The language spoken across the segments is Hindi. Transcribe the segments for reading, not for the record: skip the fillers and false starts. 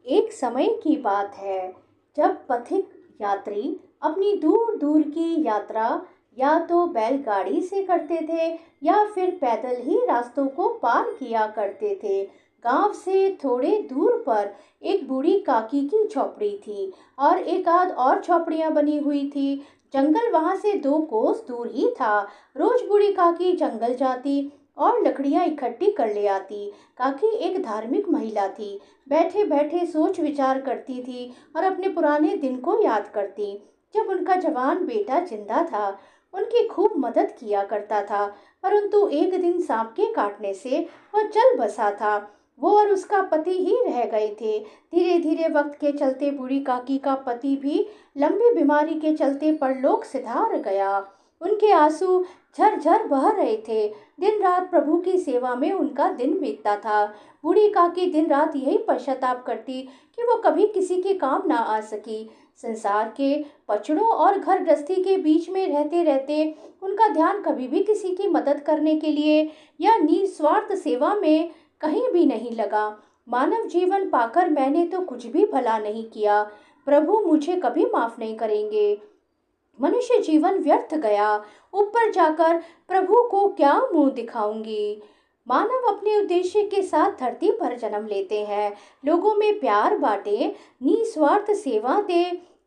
एक समय की बात है जब पथिक यात्री अपनी दूर दूर की यात्रा या तो बैलगाड़ी से करते थे या फिर पैदल ही रास्तों को पार किया करते थे। गांव से थोड़े दूर पर एक बूढ़ी काकी की झोपड़ी थी और एक आध और झोपड़ियां बनी हुई थी। जंगल वहां से 2 कोस दूर ही था। रोज बूढ़ी काकी जंगल जाती और लकड़ियां इकट्ठी कर ले आती। काकी एक धार्मिक महिला थी। बैठे बैठे सोच विचार करती थी और अपने पुराने दिन को याद करती जब उनका जवान बेटा जिंदा था। उनकी खूब मदद किया करता था, परंतु एक दिन सांप के काटने से वह चल बसा था। वो और उसका पति ही रह गए थे। धीरे धीरे वक्त के चलते बूढ़ी काकी का पति भी लंबी बीमारी के चलते परलोक सिधार गया। उनके आंसू झरझर बह रहे थे। दिन रात प्रभु की सेवा में उनका दिन बीतता था। बूढ़ी काकी दिन रात यही पश्चाताप करती कि वो कभी किसी के काम ना आ सकी। संसार के पचड़ों और घर गृहस्थी के बीच में रहते रहते उनका ध्यान कभी भी किसी की मदद करने के लिए या निस्वार्थ सेवा में कहीं भी नहीं लगा। मानव जीवन पाकर मैंने तो कुछ भी भला नहीं किया। प्रभु मुझे कभी माफ नहीं करेंगे। मनुष्य जीवन व्यर्थ गया। ऊपर जाकर प्रभु को क्या मुंह दिखाऊंगी। मानव अपने उद्देश्य के साथ धरती पर जन्म लेते हैं। लोगों में प्यार बांटे, निस्वार्थ सेवा दे,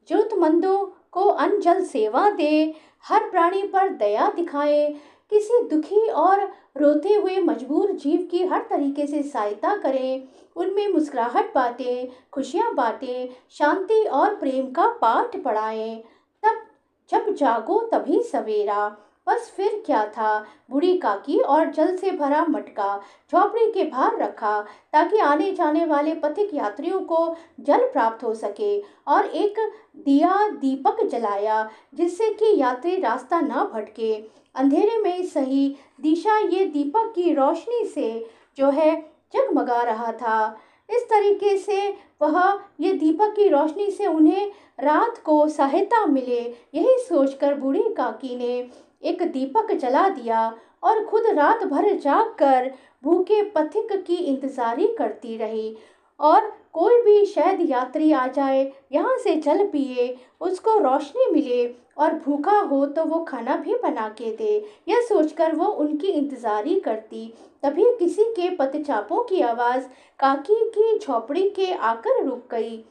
जरूरतमंदों को अन्न जल सेवा दे, हर प्राणी पर दया दिखाए, किसी दुखी और रोते हुए मजबूर जीव की हर तरीके से सहायता करें, उनमें मुस्कुराहट बांटे, खुशियां बांटे, शांति और प्रेम का पाठ पढ़ाएं। तब जब जागो तभी सवेरा। बस फिर क्या था। बूढ़ी काकी और जल से भरा मटका झोपड़ी के बाहर रखा ताकि आने जाने वाले पथिक यात्रियों को जल प्राप्त हो सके, और एक दिया दीपक जलाया जिससे कि यात्री रास्ता न भटके। अंधेरे में सही दिशा ये दीपक की रोशनी से जो है जगमगा रहा था। इस तरीके से वह ये दीपक की रोशनी से उन्हें रात को सहायता मिले, यही सोचकर बूढ़ी काकी ने एक दीपक जला दिया और खुद रात भर जागकर भूखे पथिक की इंतजारी करती रही। और कोई भी शायद यात्री आ जाए, यहाँ से जल पिए, उसको रोशनी मिले, और भूखा हो तो वो खाना भी बना के दे, यह सोचकर वो उनकी इंतजारी करती। तभी किसी के पदचापों की आवाज़ काकी की झोपड़ी के आकर रुक गई।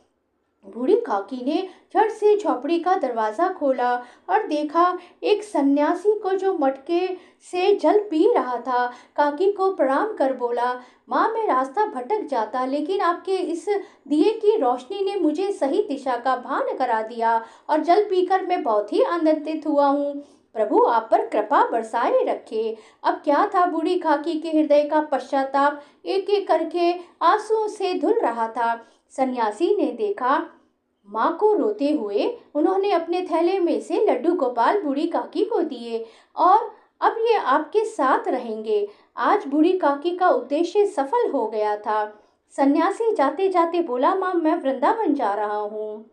बूढ़ी काकी ने झट से झोपड़ी का दरवाजा खोला और देखा एक सन्यासी को जो मटके से जल पी रहा था। काकी को प्रणाम कर बोला, माँ मैं रास्ता भटक जाता, लेकिन आपके इस दिए की रोशनी ने मुझे सही दिशा का भान करा दिया और जल पीकर मैं बहुत ही आनंदित हुआ हूँ। प्रभु आप पर कृपा बरसाए रखे। अब क्या था, बूढ़ी काकी के हृदय का पश्चाताप एक एक करके आंसुओं से धुल रहा था। सन्यासी ने देखा माँ को रोते हुए, उन्होंने अपने थैले में से लड्डू गोपाल बूढ़ी काकी को दिए और अब ये आपके साथ रहेंगे। आज बूढ़ी काकी का उद्देश्य सफल हो गया था। सन्यासी जाते जाते बोला, माँ मैं वृंदावन जा रहा हूँ।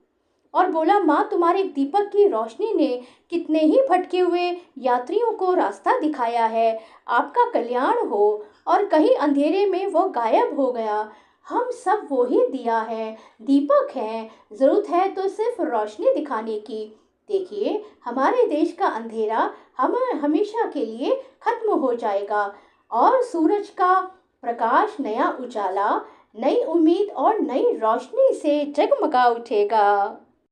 और बोला, माँ तुम्हारे दीपक की रोशनी ने कितने ही भटके हुए यात्रियों को रास्ता दिखाया है। आपका कल्याण हो। और कहीं अंधेरे में वो गायब हो गया। हम सब वो ही दिया है, दीपक हैं। जरूरत है तो सिर्फ रोशनी दिखाने की। देखिए हमारे देश का अंधेरा हम हमेशा के लिए खत्म हो जाएगा और सूरज का प्रकाश, नया उजाला, नई उम्मीद और नई रोशनी से जगमगा उठेगा।